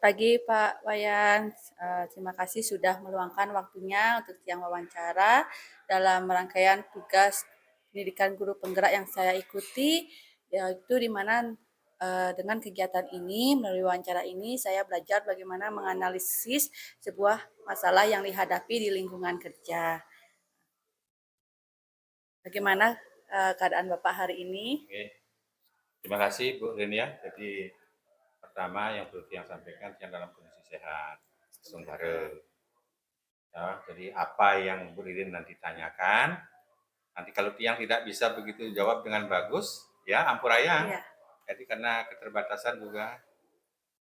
pagi Pak Wayan. Terima kasih sudah meluangkan waktunya untuk siang wawancara dalam rangkaian tugas pendidikan guru penggerak yang saya ikuti, yaitu di mana dengan kegiatan ini, melalui wawancara ini, saya belajar bagaimana menganalisis sebuah masalah yang dihadapi di lingkungan kerja. Bagaimana keadaan Bapak hari ini? Oke, terima kasih Bu Renia. Jadi pertama yang perlu yang sampaikan yang dalam kondisi sehat, sementara. Ya, jadi apa yang Bu Ririn nanti tanyakan, nanti kalau tiang tidak bisa begitu jawab dengan bagus, ya ampuraya. Iya. Jadi karena keterbatasan juga,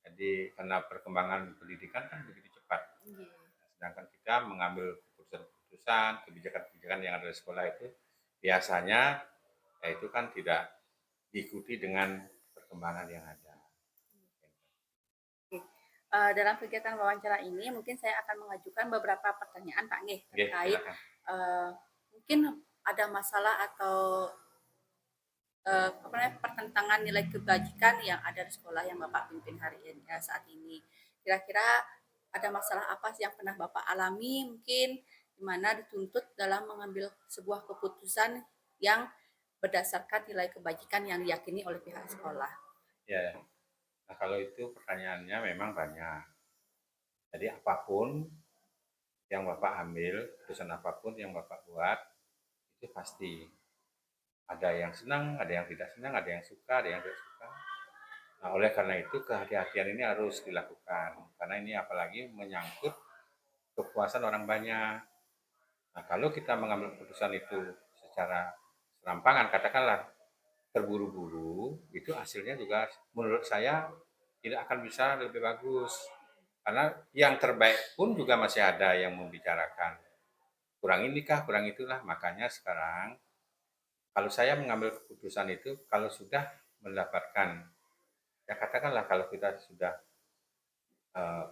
jadi karena perkembangan pendidikan kan begitu cepat. Sedangkan kita mengambil keputusan-keputusan, kebijakan-kebijakan yang ada di sekolah itu biasanya itu kan tidak diikuti dengan perkembangan yang ada. Dalam kegiatan wawancara ini mungkin saya akan mengajukan beberapa pertanyaan Pak Nggih Oke, terkait silakan. mungkin ada masalah atau pertentangan nilai kebajikan yang ada di sekolah yang Bapak pimpin hari ini saat ini. Kira-kira ada masalah apa sih yang pernah Bapak alami mungkin di mana dituntut dalam mengambil sebuah keputusan yang berdasarkan nilai kebajikan yang diyakini oleh pihak sekolah. Ya, nah kalau itu pertanyaannya memang banyak. Jadi apapun yang Bapak ambil, keputusan apapun yang Bapak buat, itu pasti ada yang senang, ada yang tidak senang, ada yang suka, ada yang tidak suka. Nah, oleh karena itu kehati-hatian ini harus dilakukan. Karena ini apalagi menyangkut kepuasan orang banyak. Nah, kalau kita mengambil keputusan itu secara serampangan, katakanlah terburu-buru, itu hasilnya juga menurut saya tidak akan bisa lebih bagus. Karena yang terbaik pun juga masih ada yang membicarakan. Kurang inikah, kurang itulah. Makanya sekarang, kalau saya mengambil keputusan itu, kalau sudah mendapatkan, ya katakanlah kalau kita sudah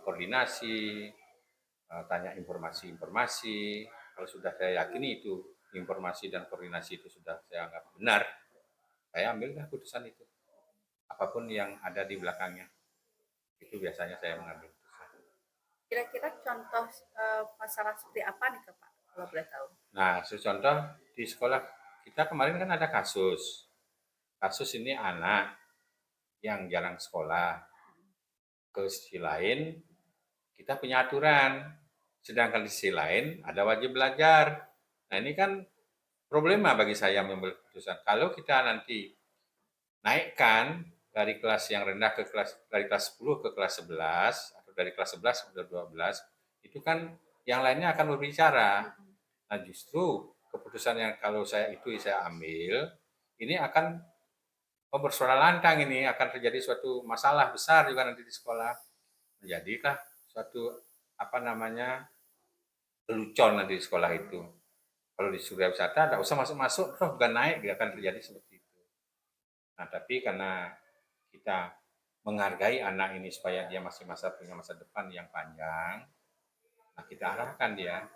koordinasi, tanya informasi-informasi, kalau sudah saya yakini itu informasi dan koordinasi itu sudah saya anggap benar, saya ambillah keputusan itu. Apapun yang ada di belakangnya, itu biasanya saya mengambil keputusan. Kira-kira contoh masalah seperti apa nih Pak kalau boleh tahu? Nah, contoh di sekolah kita kemarin kan ada kasus. Kasus ini anak yang jarang sekolah. Ke sisi lain, kita punya aturan. Sedangkan di sisi lain, ada wajib belajar. Nah, ini kan problema bagi saya mengambil keputusan. Kalau kita nanti naikkan dari kelas yang rendah ke kelas dari kelas 10 ke kelas 11 atau dari kelas 11 ke 12, itu kan yang lainnya akan berbicara. Nah, justru keputusan yang kalau saya ambil, ini akan bersuara lantang, ini akan terjadi suatu masalah besar juga nanti di sekolah. Jadilah suatu apa namanya lelucon nanti di sekolah itu. Kalau di surya wisata tidak usah masuk-masuk, toh bukan naik, akan terjadi seperti itu. Nah, tapi karena kita menghargai anak ini supaya dia masih punya masa depan yang panjang, nah kita arahkan dia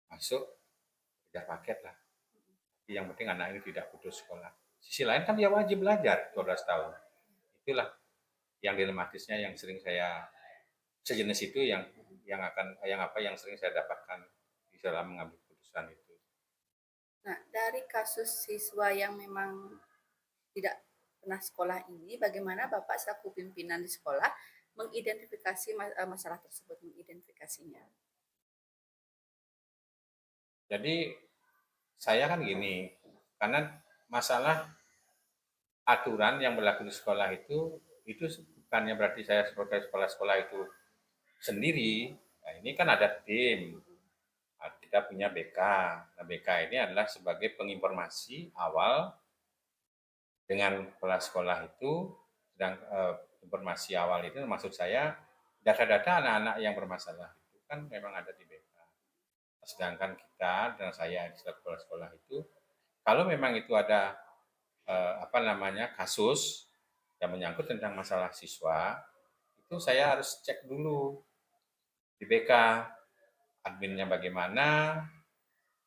masuk kejar paket lah. Yang penting anak ini tidak putus sekolah. Sisi lain kan dia wajib belajar 12 tahun. Itulah yang dilematisnya yang sering saya sejenis itu yang sering saya dapatkan di dalam mengambil keputusan itu. Nah, dari kasus siswa yang memang tidak pernah sekolah ini, bagaimana Bapak selaku pimpinan di sekolah mengidentifikasi masalah tersebut, mengidentifikasinya? Jadi saya kan gini, karena masalah aturan yang berlaku di sekolah itu bukannya berarti saya sebagai sekolah-sekolah itu sendiri. Nah, ini kan ada tim. Nah, kita punya BK. Nah, BK ini adalah sebagai penginformasi awal dengan kepala sekolah itu, sedang informasi awal itu maksud saya data-data anak-anak yang bermasalah itu kan memang ada di BK. Sedangkan kita dan saya di kepala sekolah itu, kalau memang itu ada kasus yang menyangkut tentang masalah siswa, itu saya harus cek dulu di BK adminnya bagaimana,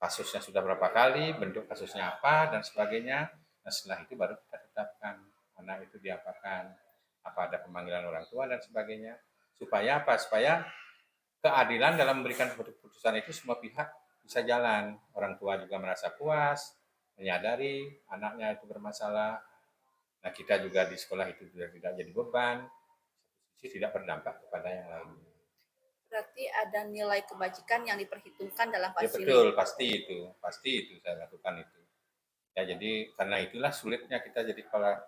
kasusnya sudah berapa kali, bentuk kasusnya apa dan sebagainya. Nah, setelah itu baru kita tetapkan anak itu diapakan. apa ada pemanggilan orang tua dan sebagainya. Supaya apa? Supaya keadilan dalam memberikan keputusan itu semua pihak bisa jalan. Orang tua juga merasa puas, menyadari anaknya itu bermasalah. Nah, kita juga di sekolah itu juga tidak jadi beban, sisi tidak berdampak kepada yang lain. Berarti ada nilai kebajikan yang diperhitungkan dalam Ya kasus betul, ini. pasti itu saya lakukan itu. Ya jadi karena itulah sulitnya kita jadi kepala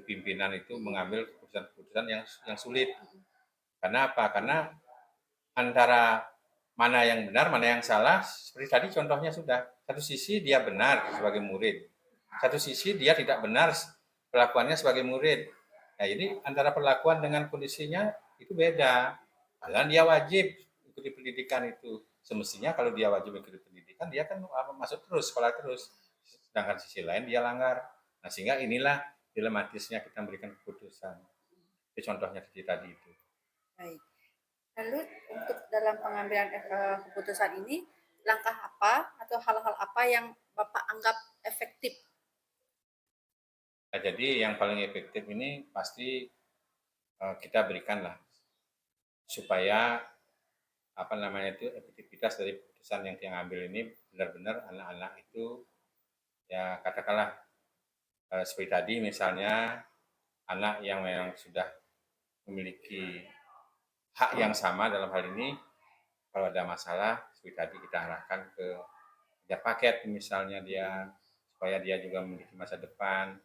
pimpinan itu mengambil keputusan-keputusan yang sulit. Karena apa? Karena antara mana yang benar, mana yang salah, seperti tadi contohnya sudah. Satu sisi dia benar sebagai murid, satu sisi dia tidak benar perlakuannya sebagai murid. Nah, jadi antara perlakuan dengan kondisinya itu beda. Padahal dia wajib ikuti pendidikan itu. Semestinya kalau dia wajib ikuti pendidikan, dia kan masuk terus, sekolah terus. Sedangkan sisi lain dia langgar. Nah, sehingga inilah dilematisnya kita memberikan keputusan. Itu contohnya tadi itu. Baik. Lalu untuk dalam pengambilan keputusan ini, langkah apa atau hal-hal apa yang Bapak anggap efektif? Nah, jadi yang paling efektif ini pasti kita berikanlah supaya apa namanya itu efektivitas dari keputusan yang diambil ini benar-benar anak-anak itu ya katakanlah seperti tadi misalnya anak yang memang sudah memiliki hak yang sama dalam hal ini kalau ada masalah seperti tadi kita arahkan ke ya paket misalnya dia supaya dia juga memiliki masa depan.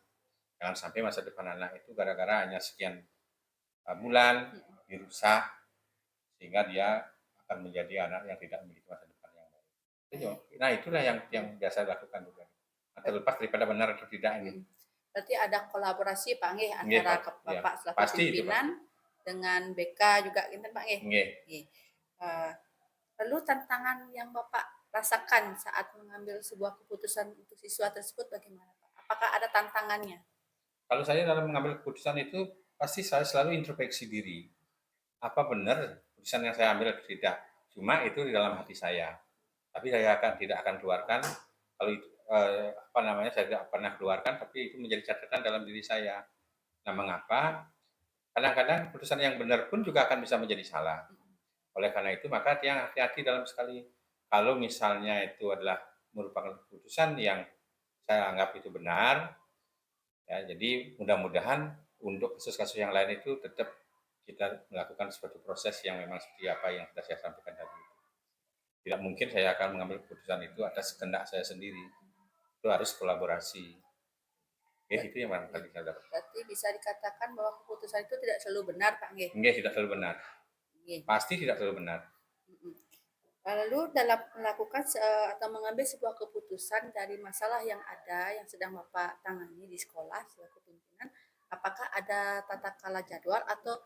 Jangan sampai masa depan anak itu gara-gara hanya sekian bulan dirusak sehingga dia akan menjadi anak yang tidak memiliki masa depan yang baik. Nah itulah yang biasa dilakukan juga. Nah, terlepas daripada benar atau tidak ini. Berarti ada kolaborasi Pak Nggih antara Bapak selaku pasti pimpinan dengan BK juga gitu Pak Nggih. Lalu tantangan yang Bapak rasakan saat mengambil sebuah keputusan untuk siswa tersebut bagaimana Pak? Apakah ada tantangannya? Kalau saya dalam mengambil keputusan itu pasti saya selalu introspeksi diri. Apa benar keputusan yang saya ambil atau tidak? Cuma itu di dalam hati saya. Tapi saya tidak akan keluarkan kalau itu apa namanya saya tidak pernah keluarkan tapi itu menjadi catatan dalam diri saya. Nah, mengapa? Kadang-kadang keputusan yang benar pun juga akan bisa menjadi salah. Oleh karena itu maka dia hati-hati dalam sekali kalau misalnya itu adalah merupakan keputusan yang saya anggap itu benar, ya, jadi mudah-mudahan untuk kasus-kasus yang lain itu tetap kita melakukan suatu proses yang memang seperti apa yang sudah saya sampaikan tadi. Tidak mungkin saya akan mengambil keputusan itu atas kehendak saya sendiri. Itu harus kolaborasi. Ya, itu yang barangkali saya dapat. Berarti bisa dikatakan bahwa keputusan itu tidak selalu benar, Pak Nggih? Nggih, tidak selalu benar. Pasti tidak selalu benar. Lalu dalam melakukan atau mengambil sebuah keputusan dari masalah yang ada yang sedang Bapak tangani di sekolah selaku pimpinan, apakah ada tata kala jadwal atau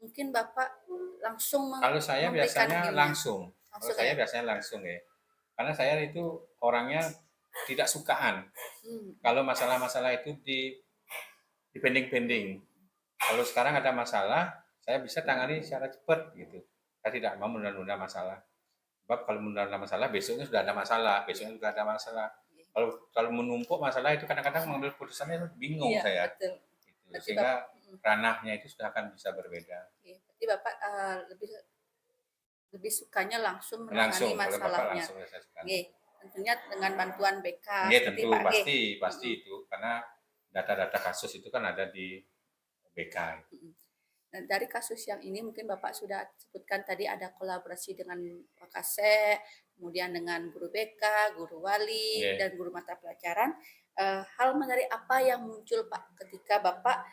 mungkin Bapak langsung Kalau saya biasanya langsung. Kalau saya ya? biasanya langsung ya. Karena saya itu orangnya tidak sukaan. Kalau masalah-masalah itu dipending-pending. Kalau sekarang ada masalah, saya bisa tangani secara cepat gitu. Saya tidak mau menunda-nunda masalah. Sebab kalau menunda masalah, besoknya sudah ada masalah, besoknya juga ada masalah. Kalau menumpuk masalah itu kadang-kadang mengambil keputusannya bingung saya. Betul. Gitu. Sehingga ranahnya itu sudah akan bisa berbeda. Berarti Bapak lebih sukanya langsung menangani masalahnya. Tentunya dengan bantuan BK. Tentu pasti itu karena data-data kasus itu kan ada di BK. Nah, dari kasus yang ini mungkin Bapak sudah sebutkan tadi ada kolaborasi dengan Wakase, kemudian dengan guru BK, guru wali, dan guru mata pelajaran. Hal menarik apa yang muncul Pak ketika Bapak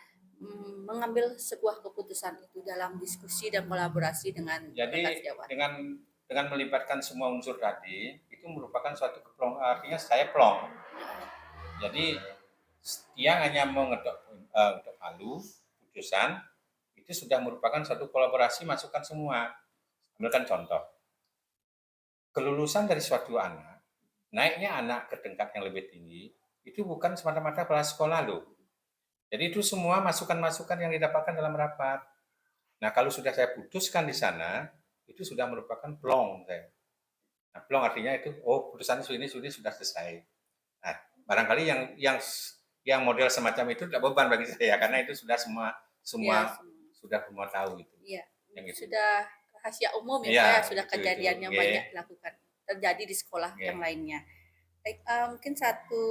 mengambil sebuah keputusan itu dalam diskusi dan kolaborasi dengan jadi dengan melibatkan semua unsur tadi itu merupakan suatu keplong, artinya saya plong. Jadi dia hanya mau ngetok palu putusan itu sudah merupakan suatu kolaborasi masukan semua. Ambilkan contoh, kelulusan dari suatu anak, naiknya anak ke tingkat yang lebih tinggi itu bukan semata-mata kepala sekolah loh. Jadi itu semua masukan-masukan yang didapatkan dalam rapat. Nah, kalau sudah saya putuskan di sana, itu sudah merupakan plong saya. Nah, plong artinya itu, oh putusan ini sudah selesai. Nah, barangkali yang model semacam itu tidak beban bagi saya, karena itu sudah semua semua Iya, sudah semua tahu itu. iya. Yang itu. Sudah rahasia umum ya, Iya, Pak, sudah itu, kejadian yang nggih. banyak dilakukan, terjadi di sekolah yang Nggih. lainnya. Baik, mungkin satu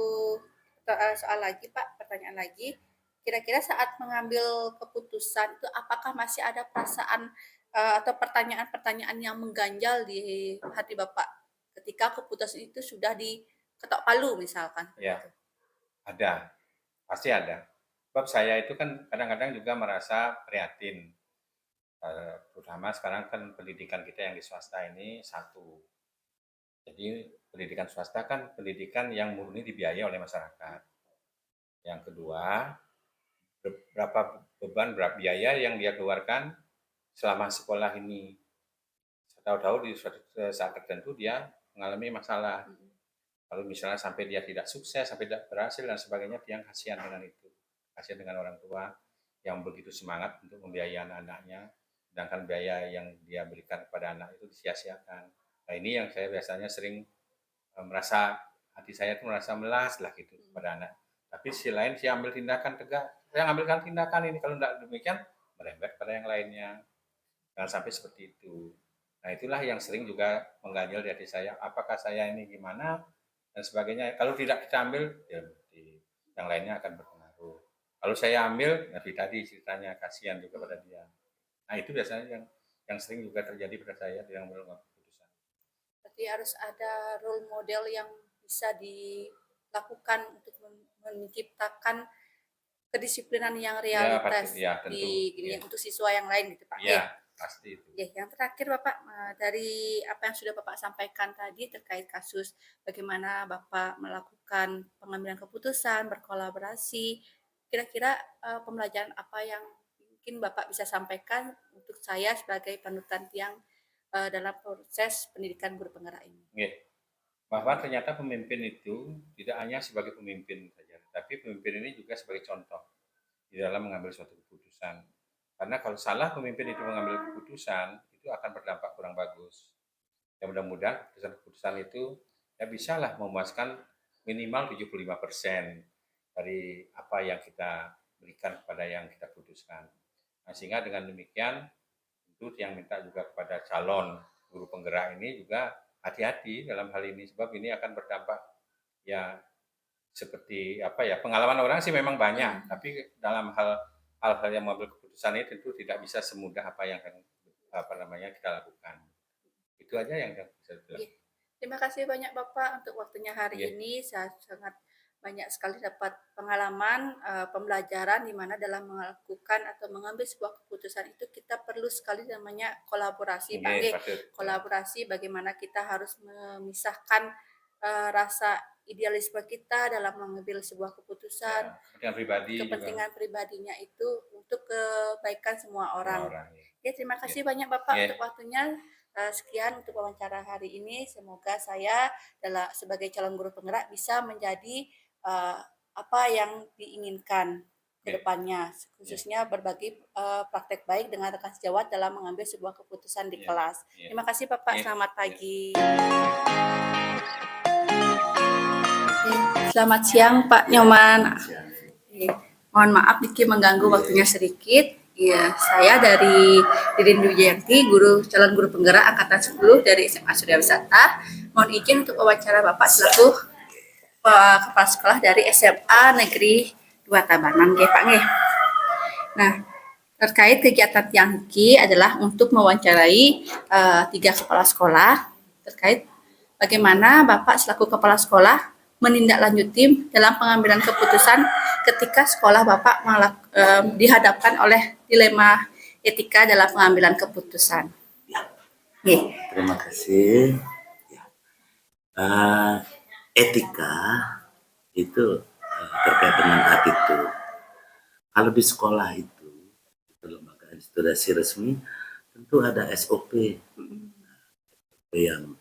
soal lagi, Pak, pertanyaan lagi. Kira-kira saat mengambil keputusan itu apakah masih ada perasaan atau pertanyaan-pertanyaan yang mengganjal di hati Bapak ketika keputusan itu sudah diketok palu misalkan? Iya, ada, pasti ada. Sebab saya itu kan kadang-kadang juga merasa prihatin, terutama sekarang kan pendidikan kita yang di swasta ini satu. Jadi pendidikan swasta kan pendidikan yang murni dibiayai oleh masyarakat. Yang kedua, berapa beban, berapa biaya yang dia keluarkan selama sekolah ini. Tahu-tahu di suatu saat tertentu dia mengalami masalah. Kalau misalnya sampai dia tidak sukses, sampai tidak berhasil dan sebagainya, dia kasihan dengan itu. Kasihan dengan orang tua yang begitu semangat untuk membiayai anak-anaknya, sedangkan biaya yang dia berikan kepada anak itu disia-siakan. Nah ini yang saya biasanya sering merasa, hati saya itu merasa melas lah gitu kepada anak. Tapi sisi lain saya ambil tindakan tegak, saya ambilkan tindakan ini, kalau tidak demikian merembet pada yang lainnya. Jangan sampai seperti itu. Nah itulah yang sering juga mengganjal di hati saya, apakah saya ini gimana dan sebagainya. Kalau tidak kita ambil, ya yang lainnya akan berpengaruh. Kalau saya ambil, nanti tadi ceritanya kasihan juga pada dia. Nah itu biasanya yang sering juga terjadi pada saya yang mengambil keputusan. Berarti harus ada role model yang bisa dilakukan untuk menciptakan kedisiplinan yang Ya, pasti, realitas ya tentu. di gini Ya, untuk siswa yang lain gitu Pak. ya pasti itu. Yang terakhir Bapak, dari apa yang sudah Bapak sampaikan tadi terkait kasus bagaimana Bapak melakukan pengambilan keputusan, berkolaborasi, kira-kira pembelajaran apa yang mungkin Bapak bisa sampaikan untuk saya sebagai panutan yang dalam proses pendidikan guru penggerak ini? Oke. Bahwa ternyata pemimpin itu tidak hanya sebagai pemimpin saja, tapi pemimpin ini juga sebagai contoh di dalam mengambil suatu keputusan. Karena kalau salah pemimpin itu mengambil keputusan, itu akan berdampak kurang bagus. Ya mudah-mudahan keputusan-keputusan itu ya bisalah memuaskan minimal 75% dari apa yang kita berikan kepada yang kita putuskan. Nah, sehingga dengan demikian itu yang minta juga kepada calon guru penggerak ini juga hati-hati dalam hal ini sebab ini akan berdampak ya seperti apa ya, pengalaman orang sih memang banyak, tapi dalam hal-hal yang mengambil keputusan ini tentu tidak bisa semudah apa yang apa namanya kita lakukan. Itu aja yang bisa dibilang. Iya. Terima kasih banyak Bapak untuk waktunya hari Iya. ini. Saya sangat banyak sekali dapat pengalaman, pembelajaran di mana dalam melakukan atau mengambil sebuah keputusan itu kita perlu sekali namanya kolaborasi, Pak, Nggih, nggih. patut. Kolaborasi bagaimana kita harus memisahkan, rasa idealisme kita dalam mengambil sebuah keputusan, Ya, kepentingan pribadi juga kepentingan pribadinya itu untuk kebaikan semua semua orang. orang. Ya, terima Ya. kasih banyak Bapak Ya. untuk waktunya. Sekian untuk wawancara hari ini. Semoga saya sebagai calon guru penggerak bisa menjadi apa yang diinginkan ke Ya. depannya, khususnya berbagi praktek baik dengan rekan sejawat dalam mengambil sebuah keputusan di Ya. kelas. Ya. Terima kasih Bapak, Ya. selamat Ya. pagi. Selamat siang Pak Nyoman. Mohon maaf Diki mengganggu waktunya sedikit. Ya, saya dari Didin Wijayanti, calon guru penggerak angkatan 10 dari SMA Surya Wisata. Mohon izin untuk wawancara Bapak selaku kepala sekolah dari SMA Negeri 2 Tabanan, nggih Pak nggih. Nah, terkait kegiatan Tiang Diki adalah untuk mewawancarai 3 kepala sekolah terkait bagaimana Bapak selaku kepala sekolah menindaklanjuti dalam pengambilan keputusan ketika sekolah Bapak dihadapkan oleh dilema etika dalam pengambilan keputusan. Ya, terima kasih. Ya. Etika itu terkait dengan attitude. Kalau di sekolah itu lembaga institusi resmi tentu ada SOP yang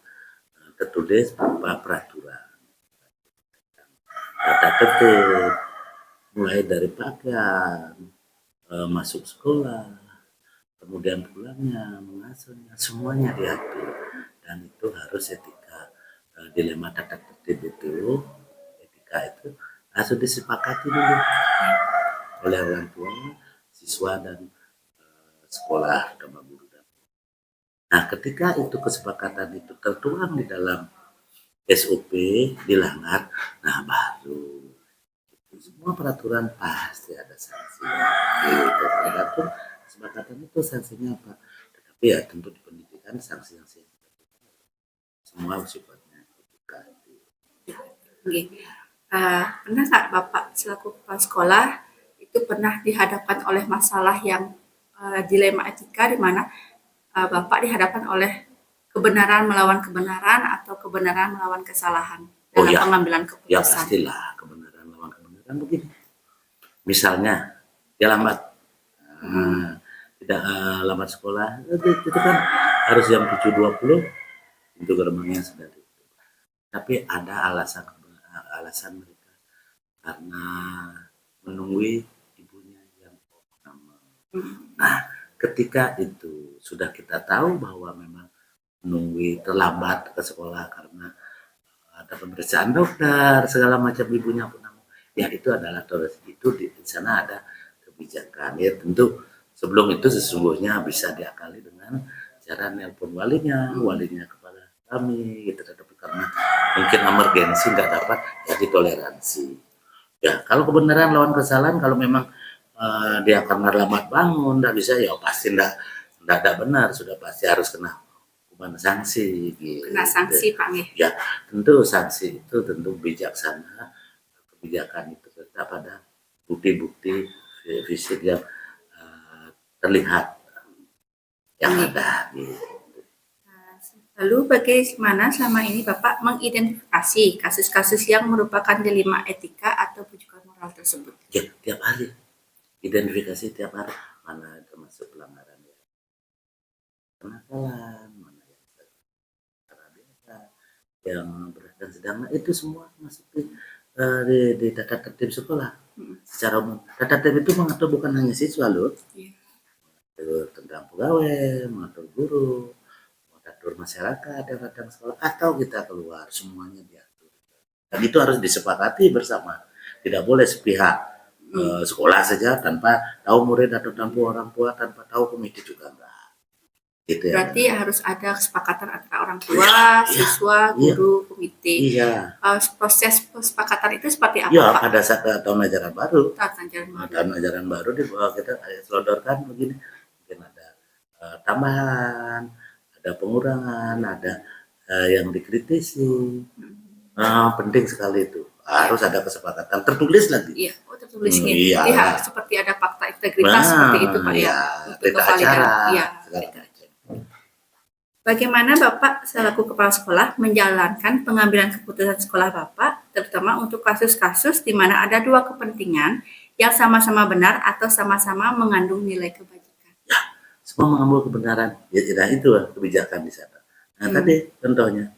tertulis berupa peraturan. Tata tertib, mulai dari pakaian, masuk sekolah, kemudian pulangnya, mengasuhnya, semuanya diatur. Dan itu harus etika. Dilema tata tertib itu, etika itu harus disepakati dulu oleh orang tua siswa dan sekolah sama guru. Nah, ketika itu kesepakatan itu tertuang di dalam SOP dilanggar, nah baru semua peraturan pasti ada sanksinya. Gitu. Adapun kesepakatan itu sanksinya apa? Tetapi ya tentu di pendidikan sanksi-sanksi semua sifatnya etika. Oke. Pernah nggak Bapak selaku kepala sekolah itu pernah dihadapkan oleh masalah yang dilema etika di mana Bapak dihadapkan oleh kebenaran melawan kebenaran atau kebenaran melawan kesalahan dalam pengambilan Ya keputusan? pastilah kebenaran lawan kebenaran begini. Misalnya dia lambat, tidak lambat sekolah, itu kan harus jam 7.20 pintu gerbangnya sudah ditutup. Tapi ada alasan mereka karena menunggu ibunya yang pertama. Nah, ketika itu sudah kita tahu bahwa memang menunggu terlambat ke sekolah karena ada pemeriksaan dokter segala macam ibunya pun ya itu adalah toleransi. Itu di sana ada kebijakan ya, tentu sebelum itu sesungguhnya bisa diakali dengan cara nelpon walinya kepada kami gitu, tapi karena mungkin emergensi nggak dapat ya ditoleransi ya. Kalau kebenaran lawan kesalahan, kalau memang dia karena lambat bangun nggak bisa ya pasti nggak benar, sudah pasti harus kena hukuman sanksi gitu. Kena sanksi Pak Nggih. Ya tentu sanksi itu tentu bijaksana, kebijakan itu tetap pada bukti-bukti fisik yang terlihat yang ada gitu. Lalu bagaimana selama ini Bapak mengidentifikasi kasus-kasus yang merupakan dilema etika atau bujukan moral tersebut? Ya tiap hari identifikasi, tiap hari mana termasuk pelanggaran ya, kenakalan, mana yang secara biasa, yang berat dan sedang, itu semua masuk di tata tertib sekolah. Secara umum tata tertib itu mengatur bukan hanya siswa loh, mengatur tentang pegawai, mengatur guru, mengatur masyarakat yang datang sekolah atau kita keluar, semuanya diatur. Dan itu harus disepakati bersama, tidak boleh sepihak. Sekolah saja tanpa tahu murid atau tanpa orang tua, tanpa tahu komite juga enggak. Gitu ya. Berarti harus ada kesepakatan antara orang tua, siswa, guru, komite. Iya. Proses kesepakatan itu seperti apa Ya, Pak? pada saat tahun ajaran baru. Tahun ajaran baru di kita selodorkan begini. Mungkin ada tambahan, ada pengurangan, ada yang dikritisi. Penting sekali itu. Harus ada kesepakatan tertulis lagi. Iya, tertulis gitu. Iya. Jadi seperti ada fakta integritas seperti itu Pak ya. Untuk acara. Iya. Bagaimana Bapak selaku kepala sekolah menjalankan pengambilan keputusan sekolah Bapak, terutama untuk kasus-kasus di mana ada dua kepentingan yang sama-sama benar atau sama-sama mengandung nilai kebajikan? Ya, semua mengambil kebenaran. Ya tidak, itu kebijakan di sana. Nah tadi contohnya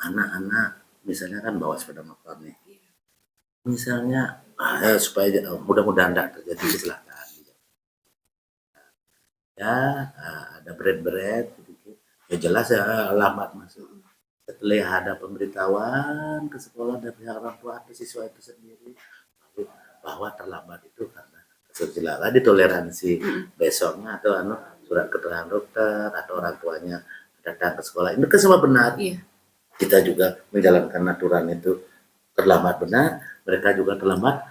anak-anak misalnya kan bawa sepeda motor nih. Misalnya supaya mudah-mudahan tidak terjadi kecelakaan. Ya ada berat sedikit, ya jelas ya lambat masuk. Setelah ada pemberitahuan ke sekolah dari pihak orang tua atau siswa itu sendiri bahwa terlambat itu karena kecelakaan, ditoleransi. Besoknya atau surat keterangan dokter atau orang tuanya datang ke sekolah, ini kan semua benar. Iya. Kita juga menjalankan aturan itu terlambat benar, mereka juga terlambat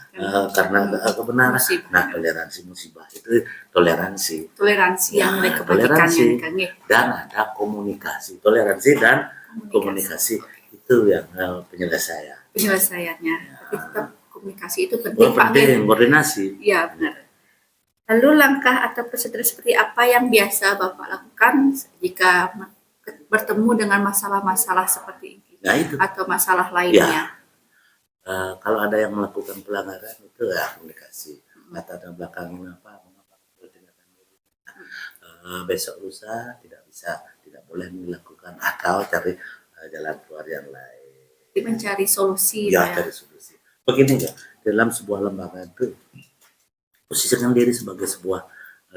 karena kebenaran. Nah, toleransi musibah itu toleransi yang nilai kebajikannya dan ada komunikasi. Toleransi dan komunikasi itu yang penyelesaiannya. Tapi tetap komunikasi itu penting Pak. Penting, koordinasi. Iya benar. Lalu langkah atau prosedur seperti apa yang biasa Bapak lakukan jika bertemu dengan masalah-masalah seperti ini? Nah, itu. Atau masalah lainnya? Ya. Kalau ada yang melakukan pelanggaran itu ya komunikasi. Latar belakangnya apa, mengapa tindakan besok lusa tidak boleh dilakukan atau cari jalan keluar yang lain. Jadi mencari solusi. Ya, cari solusi. Begini ya, dalam sebuah lembaga itu posisikan diri sebagai sebuah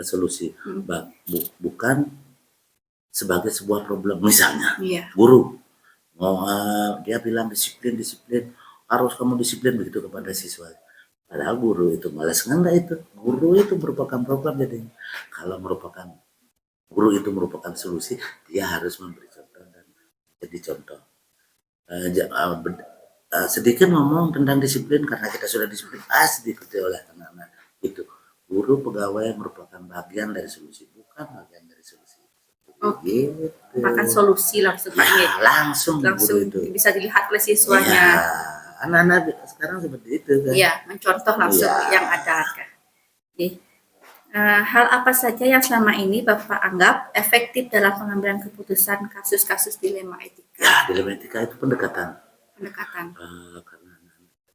solusi, bukan sebagai sebuah problem. Misalnya, guru mau dia bilang disiplin, harus kamu disiplin begitu kepada siswa. Padahal guru itu malas enggak itu. Guru itu merupakan program jadi kalau merupakan guru itu merupakan solusi, dia harus memberi contoh dan jadi contoh. Sedikit ngomong tentang disiplin karena kita sudah disiplin diikuti oleh anak-anak itu. Guru pegawai merupakan bagian dari solusi, bukan bagian dari solusi. Oke. Gitu. Merupakan solusi langsung Pak Ya, Ege. langsung Langsung guru itu. bisa dilihat oleh Ya, siswanya. anak-anak sekarang seperti itu kan. Iya, mencontoh langsung Iya. yang ada. Oke. Hal apa saja yang selama ini Bapak anggap efektif dalam pengambilan keputusan kasus-kasus dilema etika? Ya, dilema etika itu pendekatan. Pendekatan. Karena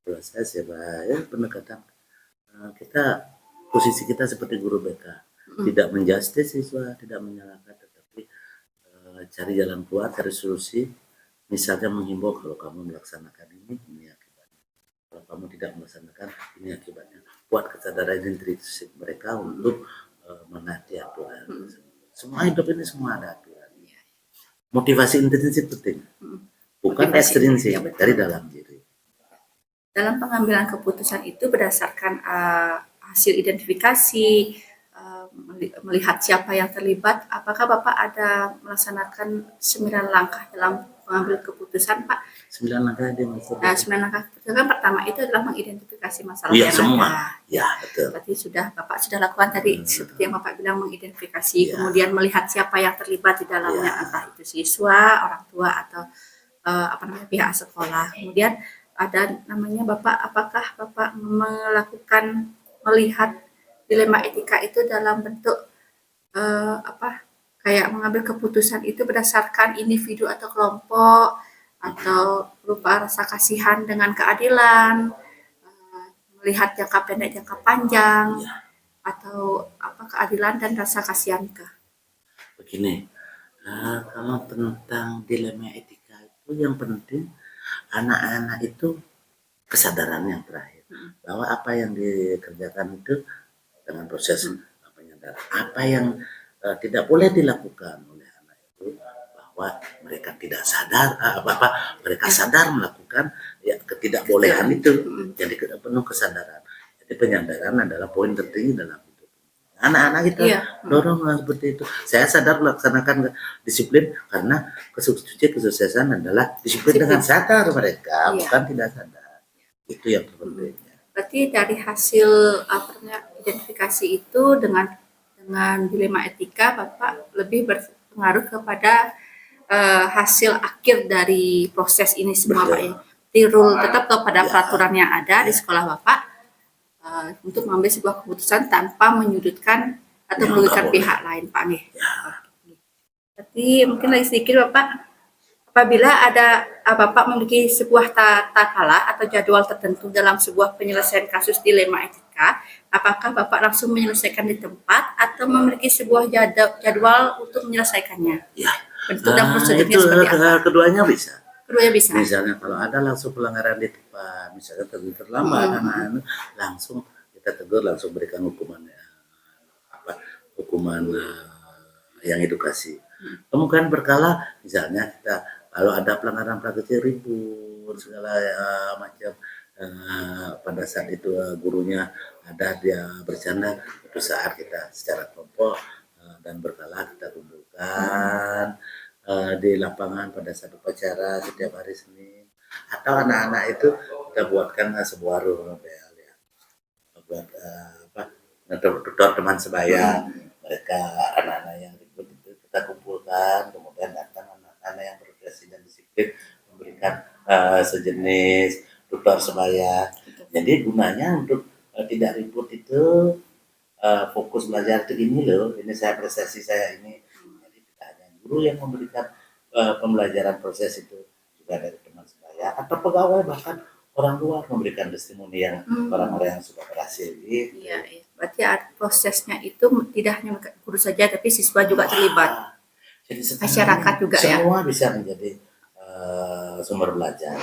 proses ya, Pak, ya pendekatan. Kita posisi kita seperti guru BK, tidak menjudge siswa, tidak menyalahkan, tetapi cari jalan keluar, cari solusi. Misalnya menghimbau kalau kamu melaksanakan ini akibatnya. Kalau kamu tidak melaksanakan, ini akibatnya. Buat kesadaran intrinsik mereka untuk menaati aturan. Semua hidup ini semua ada aturan. Motivasi intrinsik penting, bukan ekstrinsik, ya, dari dalam diri. Dalam pengambilan keputusan itu berdasarkan hasil identifikasi, melihat siapa yang terlibat, apakah Bapak ada melaksanakan 9 langkah dalam mengambil keputusan, Pak? 9 langkah dia maksudnya. Nah, 9 langkah keputusan kan pertama itu adalah mengidentifikasi masalah Iya, yang semua. ada. Ya, betul. Berarti Bapak sudah lakukan tadi seperti yang Bapak bilang, mengidentifikasi, Ya. kemudian melihat siapa yang terlibat di dalamnya, Ya. entah itu siswa, orang tua atau pihak sekolah. Kemudian ada namanya Bapak, apakah Bapak melihat dilema etika itu dalam bentuk kayak mengambil keputusan itu berdasarkan individu atau kelompok, atau berupa rasa kasihan dengan keadilan, melihat jangka pendek, jangka panjang, atau keadilan dan rasa kasihan ke? Begini, kalau tentang dilema etika itu yang penting anak-anak itu kesadaran yang terakhir bahwa apa yang dikerjakan itu dengan proses penyadaran, apa yang tidak boleh dilakukan oleh anak itu, bahwa mereka tidak sadar mereka sadar melakukan ketidakbolehan itu, jadi penuh kesadaran. Jadi penyadaran adalah poin tertinggi dalam hidup anak-anak kita. Dorong seperti itu. Saya sadar melaksanakan disiplin karena kesuksesan adalah disiplin dengan sadar mereka, bukan tidak sadar. Itu yang pentingnya. Berarti dari hasil identifikasi itu dengan dilema etika, Bapak lebih berpengaruh kepada hasil akhir dari proses ini semua, Pak ya. Tirul tetap kepada peraturan yang ada di sekolah Bapak untuk mengambil sebuah keputusan tanpa menyudutkan atau merugikan pihak lain, Pak nih. Berarti mungkin lagi sedikit Bapak. Apabila Bapak memiliki sebuah tata kala atau jadwal tertentu dalam sebuah penyelesaian kasus dilema etika, apakah Bapak langsung menyelesaikan di tempat atau memiliki sebuah jadwal untuk menyelesaikannya? Ya. Bentuk dan prosedurnya itu seperti apa? Keduanya bisa. Keduanya bisa. Misalnya kalau ada langsung pelanggaran di tempat, misalnya terlambat, langsung kita tegur, langsung berikan hukuman yang edukasi. Kemudian berkala, misalnya kita kalau ada pelanggaran kecil, ribut segala macam, pada saat itu gurunya ada dia bercanda, itu saat kita secara kelompok dan berkala kita kumpulkan di lapangan pada saat upacara setiap hari Senin, atau anak-anak itu kita buatkan sebuah role model ya, buat tutor teman sebaya, mereka anak-anak yang ribut itu kita kumpulkan, kemudian datang anak-anak yang berprestasi dan disiplin memberikan sejenis tutor sebaya. Jadi gunanya untuk tidak ribut itu, fokus belajar itu ini loh, ini saya prestasi saya ini. Jadi tidak hanya guru yang memberikan pembelajaran proses itu, juga dari teman sebaya atau pegawai, bahkan orang luar memberikan testimoni yang orang-orang yang sudah berhasil. Gitu. Iya. Berarti prosesnya itu tidak hanya guru saja, tapi siswa juga terlibat. Jadi masyarakat juga semua ya. Semua bisa menjadi sumber belajar.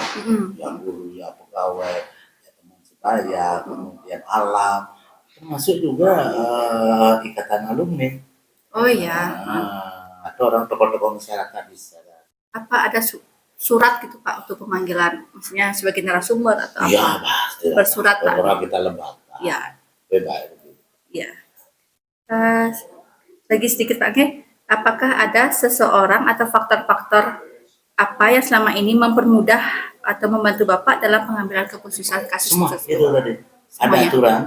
Yang guru, ya pegawai, ya teman sebaya, kemudian alam, termasuk juga ikatan alumni. Oh ya. Atau orang tokoh-tokoh masyarakat bisa. Apa ada surat gitu Pak untuk pemanggilan, maksudnya sebagai narasumber atau Iya, apa? pasti. Bersurat Pak. Orang kita lembaga. Ya, Bebas. ya. Eh, lagi sedikit Pak, apakah ada seseorang atau faktor-faktor apa yang selama ini mempermudah atau membantu Bapak dalam pengambilan keputusan kasus Semua tersebut? itu tadi. Ada Semuanya. aturan,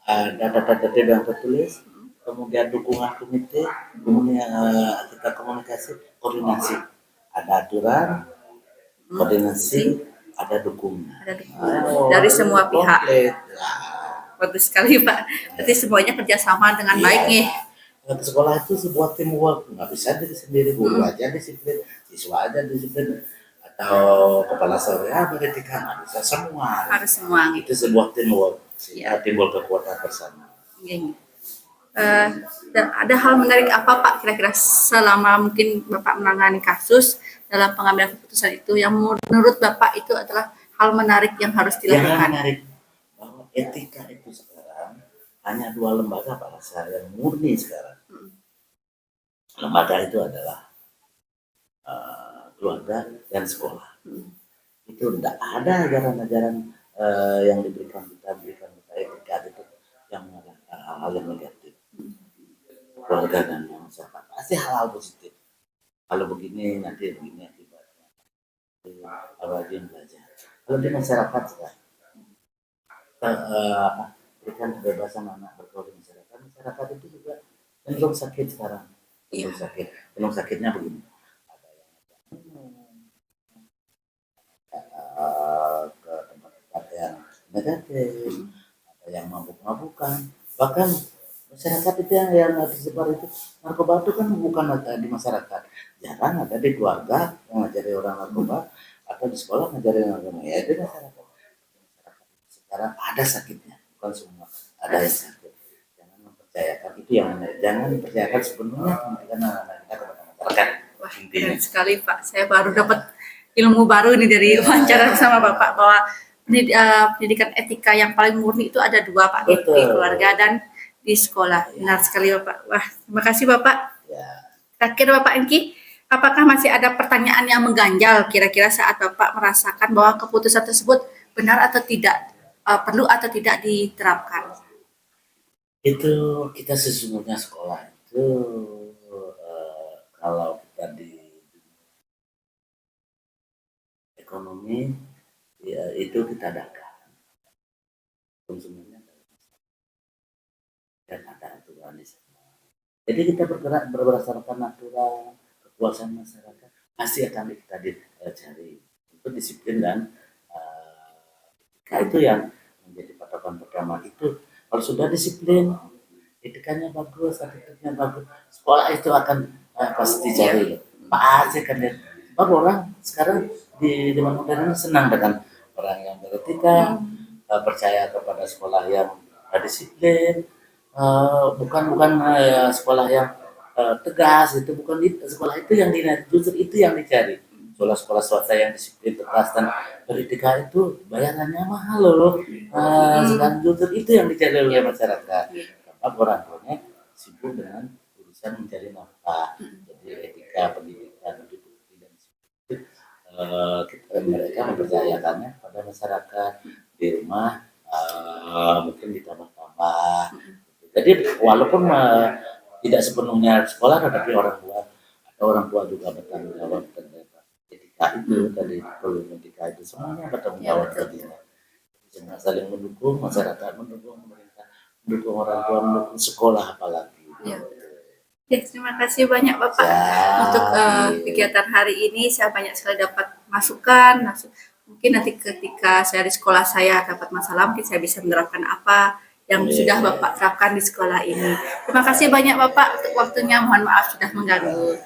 ada data-data yang tertulis, kemudian dukungan komite, kemudian kita koordinasi. Ada aturan, koordinasi, ada dukungan. Ada dukungan dari semua pihak. Komplit. Bagus sekali Pak. Berarti semuanya kerjasama dengan baik nih. Ke sekolah itu sebuah teamwork, nggak bisa diri sendiri, guru aja disiplin, siswa aja disiplin, atau kepala sekolah beretika, nggak bisa semua. Harus semua gitu. Itu sebuah teamwork, sehingga timbul kekuatan bersama. Gini. Dan ada hal menarik apa Pak kira-kira selama mungkin Bapak menangani kasus dalam pengambilan keputusan itu yang menurut Bapak itu adalah hal menarik yang harus Yang dilakukan? menarik bahwa etika itu sekarang hanya dua lembaga pada saat yang murni sekarang. Lembaga itu adalah keluarga dan sekolah. Itu tidak ada ajaran-ajaran yang diberikan kita etika itu yang hal-hal yang negatif. Keluarga dan masyarakat pasti hal-hal positif. Kalau begini nanti begini akibatnya. Rajin belajar. Kalau di masyarakat sekarang berikan kebebasan anak bergaul di masyarakat. Masyarakat itu juga cenderung sakit sekarang. Cenderung sakitnya begini. Ada yang ke tempat-tempat yang negatif, ada yang mabuk-mabukan, bahkan masyarakat itu yang disebar itu narkoba itu kan bukan di masyarakat, jarang ada di keluarga yang ngajari orang narkoba atau di sekolah ngajari narkoba, ya itu masyarakat sekarang ada sakitnya, bukan semua ada yang sakit. Jangan mempercayakan itu yang jangan dipercayakan sepenuhnya pendidikan anak-anak kita kepada masyarakat. Wah, keren sekali Pak. Saya baru dapat ilmu baru nih dari wawancara sama Bapak bahwa pendidikan etika yang paling murni itu ada dua Pak, di keluarga dan di sekolah. Benar sekali Bapak. Wah, terima kasih Bapak. Terakhir Bapak Engki, apakah masih ada pertanyaan yang mengganjal kira-kira saat Bapak merasakan bahwa keputusan tersebut benar atau tidak, perlu atau tidak diterapkan? Itu kita sesungguhnya sekolah itu kalau kita di ekonomi ya itu kita adakan konsumennya dan ada aturan di sana. Jadi kita bergerak berdasarkan aturan kepuasan masyarakat pasti akan kita dicari itu disiplin dan itu yang menjadi patokan pertama itu. Kalau sudah disiplin, etikanya bagus, attitude-nya bagus, sekolah itu akan pasti cari. Pasti kan lihat. Baru orang sekarang di zaman modern senang dengan orang yang beretika, percaya kepada sekolah yang disiplin, bukan sekolah yang tegas, itu bukan itu, sekolah itu yang dilihat, justru itu yang dicari. Sekolah-sekolah swasta yang disiplin tegas dan beretika itu bayarannya mahal loh. Sekarang justru itu yang dicari oleh masyarakat. Karena orang tuanya sibuk dengan urusan mencari nafkah. Jadi etika pendidikan itu dan mereka mempercayakannya pada masyarakat di rumah mungkin ditambah-tambah. Jadi walaupun tidak sepenuhnya sekolah, tetapi orang tua juga bertanggung jawab terhadap etika itu tadi, perlu etika itu semuanya bertanggung jawab tadinya. Jangan saling mendukung, masyarakat mendukung, pemerintah mendukung, orang tua mendukung, sekolah apalagi. Ya, terima kasih banyak Bapak untuk kegiatan hari ini. Saya banyak sekali dapat masukan. Mungkin nanti ketika saya di sekolah saya dapat masalah, mungkin saya bisa menerapkan apa yang sudah Bapak terapkan di sekolah ini. Terima kasih banyak Bapak untuk waktunya. Mohon maaf sudah mengganggu.